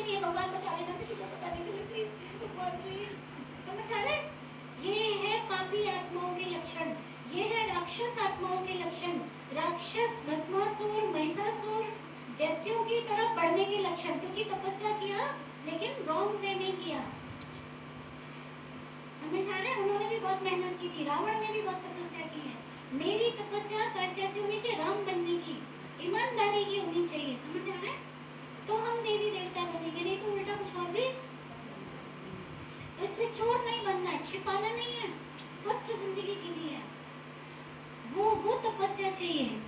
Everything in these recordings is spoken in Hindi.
नहीं है, भगवान बचा लेना, किसी को पता नहीं चले, प्लीज प्लीज भगवान जी। समझ आ रहा है? ये है पापी आत्माओं के लक्षण, ये है राक्षस आत्माओं के लक्षण। राक्षस, भस्मासुर, महिषासुर, दैत्यों की तरफ बढ़ने के लक्षण, क्योंकि तपस्या किया लेकिन रॉन्ग वे में किया। समझ आ रहा है? उन्होंने भी बहुत मेहनत की थी, रावण ने भी बहुत तपस्या की है। मेरी तपस्या कैसे होनी चाहिए? राम बनने की, ईमानदारी की होनी चाहिए। समझ आ रहा है? तो हम देवी देवता बनेंगे, नहीं तो उल्टा कुछ और भी। तो इसमें चोर नहीं बनना है, छिपाना नहीं है, स्पष्ट जिंदगी जीनी है, वो तपस्या चाहिए।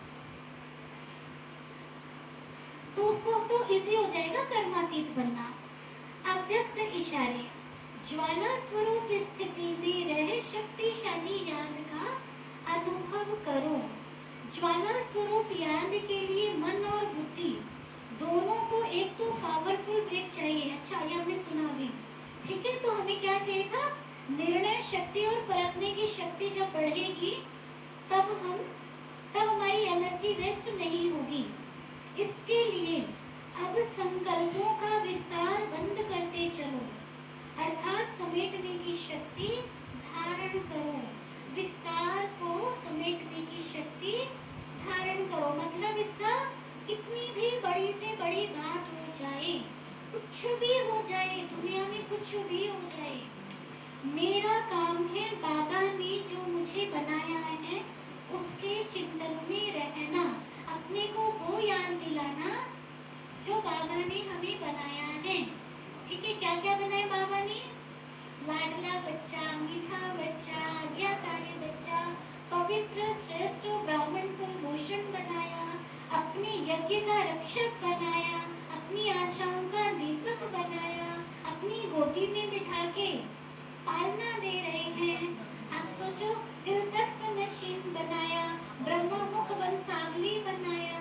तो उसको तो इजी हो जाएगा कर्मातीत बनना। अव्यक्त इशारे, ज्वाला स्वरूप स्थिति में रह शक्तिशाली ज्ञान का अनुभव करो। ज्वाला स्वरूप ज्ञान के लिए मन और बुद्धि दोनों को एक तो पावरफुल ब्रेक चाहिए। अच्छा, ये हमने सुना भी, ठीक है। तो हमें क्या चाहिए था? निर्णय शक्ति और परखने की शक्ति जब बढ़ेगी तब हमारी एनर्जी वेस्ट नहीं होगी। इसके लिए अब संकल्पों का विस्तार बंद करते चलो, अर्थात समेटने की शक्ति धारण करो। विस्तार को समेटने की शक्ति धारण करो, मतलब इसका कितनी भी बड़ी से बड़ी बात हो जाए, कुछ भी हो जाए, दुनिया में कुछ भी हो जाए, मेरा काम है बाबा ने जो मुझे बनाया है उसके चिंतन में रहना, अपने को वो याद दिलाना जो बाबा ने हमें बनाया है। ठीक है, क्या क्या बनाया बाबा ने? लाडला बच्चा, मीठा बच्चा, आज्ञाकारी बच्चा, पवित्र श्रेष्ठ ब्राह्मण कुल भूषण बनाया, अपने यज्ञ का रक्षक बनाया, अपनी आशाओं का दीपक बनाया, अपनी गोदी में बिठा के पालना दे रहे हैं। आप सोचो, दिल तक मशीन बनाया, ब्रह्म मुख वंशावली बनाया,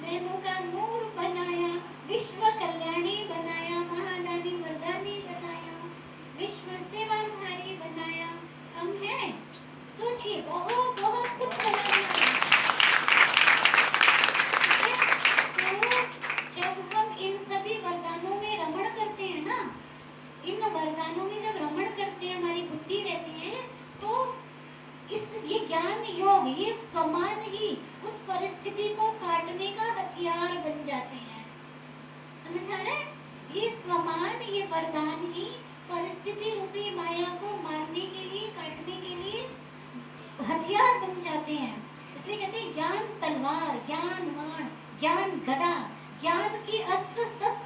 नैनों का नूर बनाया, विश्व कल्याणी बनाया, महादानी वरदानी बनाया, विश्व सेवाधारी बनाया। हम हैं, सोचिए, बहुत बहुत कुछ बनाया। तो जब हम इन सभी वरदानों में रमण करते हैं ना, इन वरदानों में जब रमण करते हैं, हमारी बुद्धि रहती है, तो ये ज्ञान योग, ये समान ही उस परिस्थिति को काटने का हथियार बन जाते हैं। समझ आ रहा है? ये समान, ये वरदान ही परिस्थिति रूपी माया को मारने के लिए, काटने के लिए हथियार बन जाते हैं। इसलिए कहते हैं ज्ञान तलवार, ज्ञान बाण, ज्ञान गदा, ज्ञान की अस्त्र शस्त्र